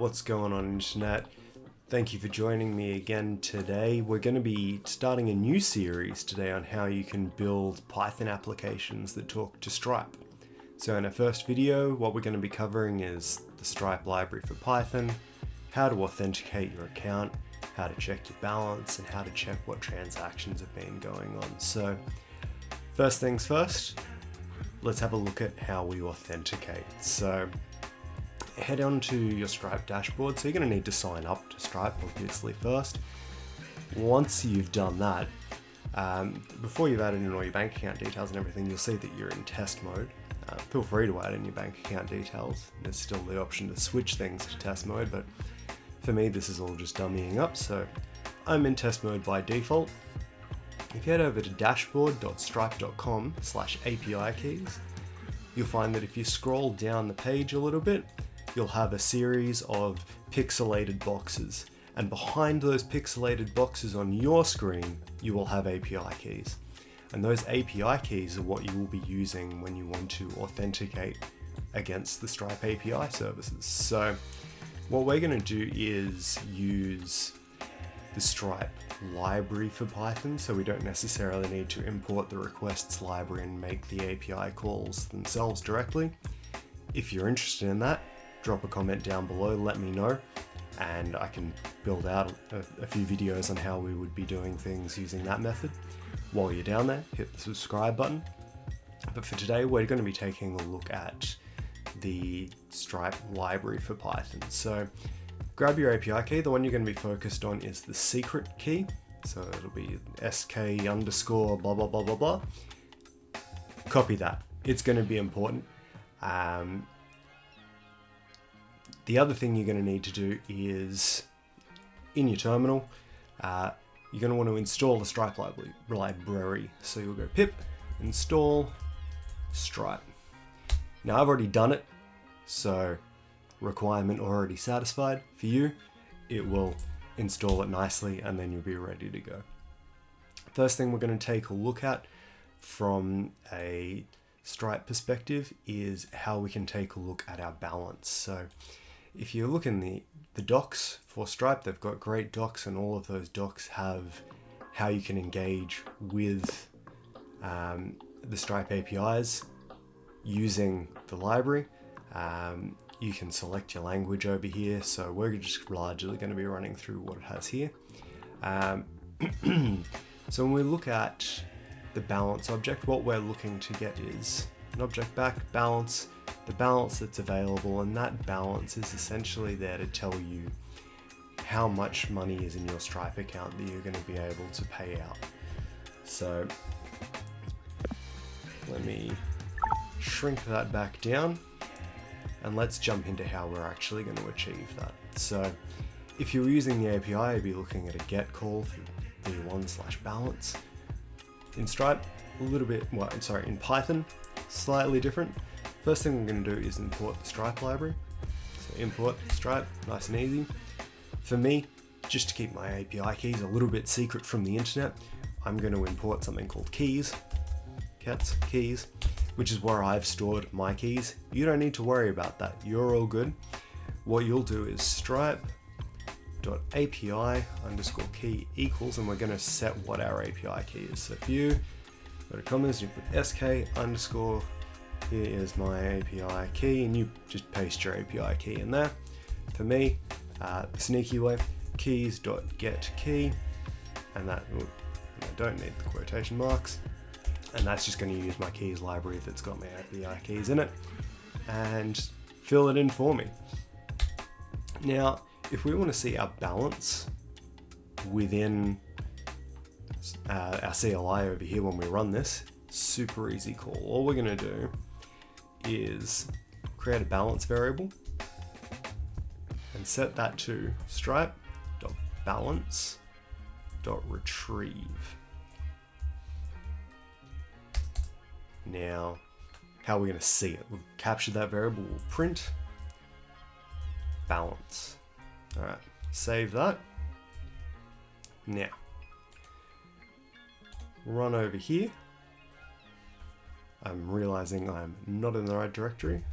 What's going on, internet? Thank you for joining me again today. We're going to be starting a new series today on how you can build Python applications that talk to Stripe. So in our first video, what we're going to be covering is the Stripe library for Python, how to authenticate your account, how to check your balance, and how to check what transactions have been going on. So first things first, let's have a look at how we authenticate. So head on to your Stripe dashboard. So you're going to need to sign up to Stripe, obviously, first. Once you've done that, before you've added in all your bank account details and everything, you'll see that you're in test mode. Feel free to add in your bank account details. There's still the option to switch things to test mode, but for me, this is all just dummying up. So I'm in test mode by default. If you head over to dashboard.stripe.com/API keys, you'll find that if you scroll down the page a little bit, you'll have a series of pixelated boxes. And behind those pixelated boxes on your screen, you will have API keys. And those API keys are what you will be using when you want to authenticate against the Stripe API services. So what we're going to do is use the Stripe library for Python, so we don't necessarily need to import the requests library and make the API calls themselves directly. If you're interested in that, drop a comment down below, let me know, and I can build out a few videos on how we would be doing things using that method. While you're down there, hit the subscribe button. But for today, we're going to be taking a look at the Stripe library for Python. So grab your API key. The one you're going to be focused on is the secret key. So it'll be sk underscore blah, blah, blah, blah, blah. Copy that. It's going to be important. The other thing you're going to need to do is in your terminal, you're going to want to install the Stripe library. So you'll go pip install Stripe. Now I've already done it, so requirement already satisfied. For you, it will install it nicely and then you'll be ready to go. First thing we're going to take a look at from a Stripe perspective is how we can take a look at our balance. So if you look in the docs for Stripe, they've got great docs, and all of those docs have how you can engage with the Stripe APIs using the library. You can select your language over here, so we're just largely going to be running through what it has here. So when we look at the balance object, what we're looking to get is an object back, balance, the balance that's available, and that balance is essentially there to tell you how much money is in your Stripe account that you're going to be able to pay out. So let me shrink that back down and let's jump into how we're actually going to achieve that. So if you're using the API, you'd be looking at a get call for v1/balance. In Stripe, in Python, slightly different. First thing we're going to do is import the Stripe library. So import Stripe, nice and easy. For me, just to keep my API keys a little bit secret from the internet, I'm going to import something called keys, which is where I've stored my keys. You don't need to worry about that. You're all good. What you'll do is stripe.API_key equals, and we're going to set what our API key is. So if you go to comments, you put sk underscore, here is my API key, and you just paste your API key in there. For me, the sneaky way, keys.getKey, and that, I don't need the quotation marks, and that's just going to use my keys library that's got my API keys in it and fill it in for me. Now, if we want to see our balance within our CLI over here when we run this, super easy call. All we're going to do is create a balance variable and set that to stripe.BalanceTrasactions.list. Now, how are we going to see it? We've captured that variable, we'll print balance. All right, save that. Now, run over here. I'm realizing I'm not in the right directory.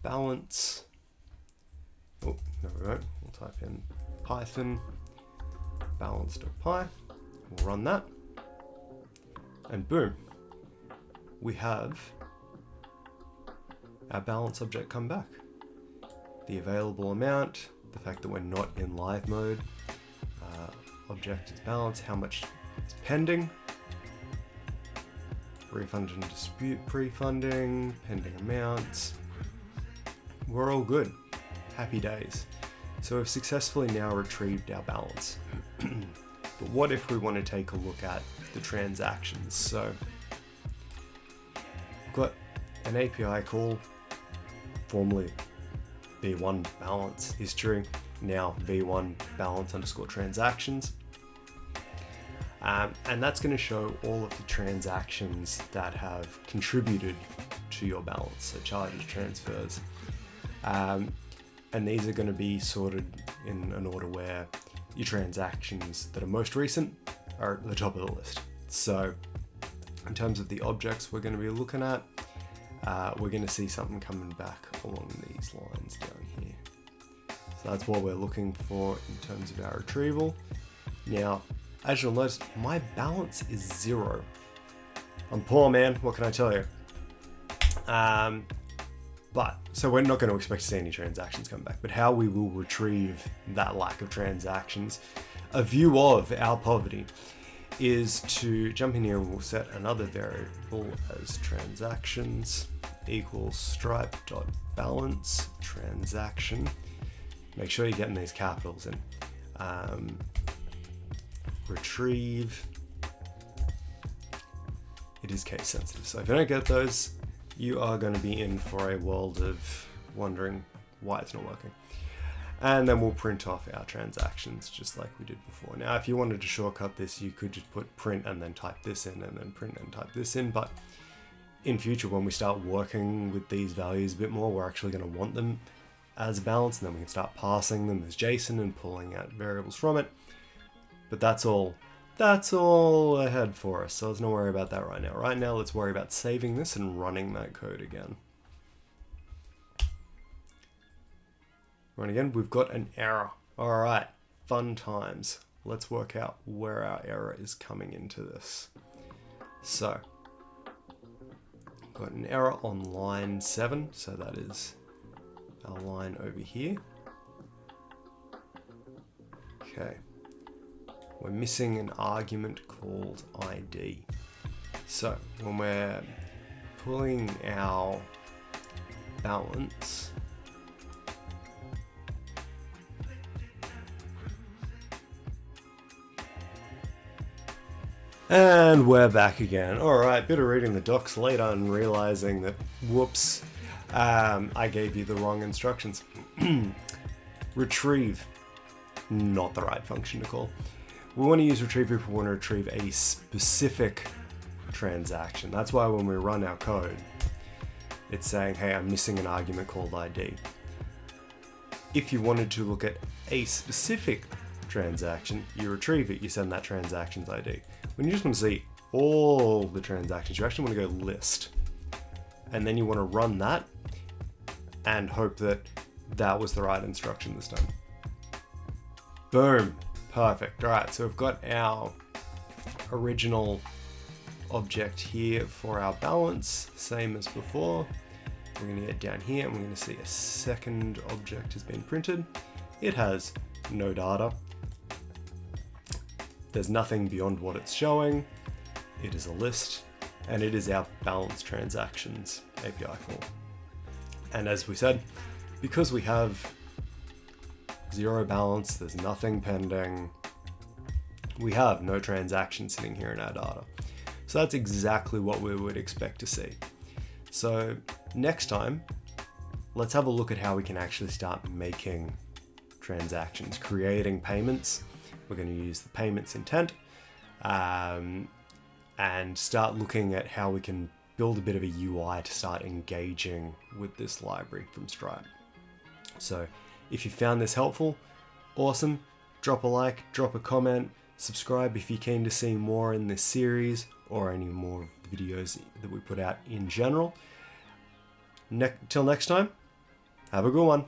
balance. Oh, no we won't. We'll type in Python balance.py. We'll run that. And boom, we have our balance object come back. The available amount, the fact that we're not in live mode, object is balance, how much is pending, refund and dispute pre-funding, pending amounts. We're all good. Happy days. So we've successfully now retrieved our balance. But what if we want to take a look at the transactions? So we've got an API call, formerly v1 balance history, now v1 balance underscore transactions. And that's going to show all of the transactions that have contributed to your balance, so charges, transfers. And these are going to be sorted in an order where your transactions that are most recent are at the top of the list. So in terms of the objects we're going to be looking at, we're going to see something coming back along these lines down here. So that's what we're looking for in terms of our retrieval. Now, as you'll notice, my balance is 0. I'm poor, man, what can I tell you? So we're not going to expect to see any transactions come back, but how we will retrieve that lack of transactions, a view of our poverty, is to jump in here and we'll set another variable as transactions equals stripe.BalanceTrasactions. Make sure you're getting these capitals in. Retrieve. It is case sensitive, so if you don't get those, you are going to be in for a world of wondering why it's not working. And then we'll print off our transactions just like we did before. Now, if you wanted to shortcut this, you could just put print and then type this in, and then print and type this in. But in future, when we start working with these values a bit more, we're actually going to want them as a balance, and then we can start passing them as JSON and pulling out variables from it. But that's all ahead for us, so let's not worry about that right now. Right now, let's worry about saving this and running that code again. Run again, we've got an error. All right, fun times. Let's work out where our error is coming into this. So, got an error on line 7, so that is our line over here. Okay. We're missing an argument called ID. So when we're pulling our balance, and we're back again. All right, bit of reading the docs later and realizing that, whoops, I gave you the wrong instructions. Retrieve, not the right function to call. We want to use retrieve if we want to retrieve a specific transaction. That's why when we run our code, it's saying, hey, I'm missing an argument called ID. If you wanted to look at a specific transaction, you retrieve it, you send that transaction's ID. When you just want to see all the transactions, you actually want to go list. And then you want to run that and hope that that was the right instruction this time. Boom. Perfect. All right, so we've got our original object here for our balance, same as before. We're going to get down here and we're going to see a second object has been printed. It has no data. There's nothing beyond what it's showing. It is a list, and it is our balance transactions API call. And as we said, because we have 0 balance, there's nothing pending, we have no transaction sitting here in our data. So that's exactly what we would expect to see. So next time, let's have a look at how we can actually start making transactions, creating payments. We're going to use the payments intent and start looking at how we can build a bit of a UI to start engaging with this library from Stripe. So if you found this helpful, awesome. Drop a like, drop a comment, subscribe if you're keen to see more in this series or any more of the videos that we put out in general. Till next time, Have a good one.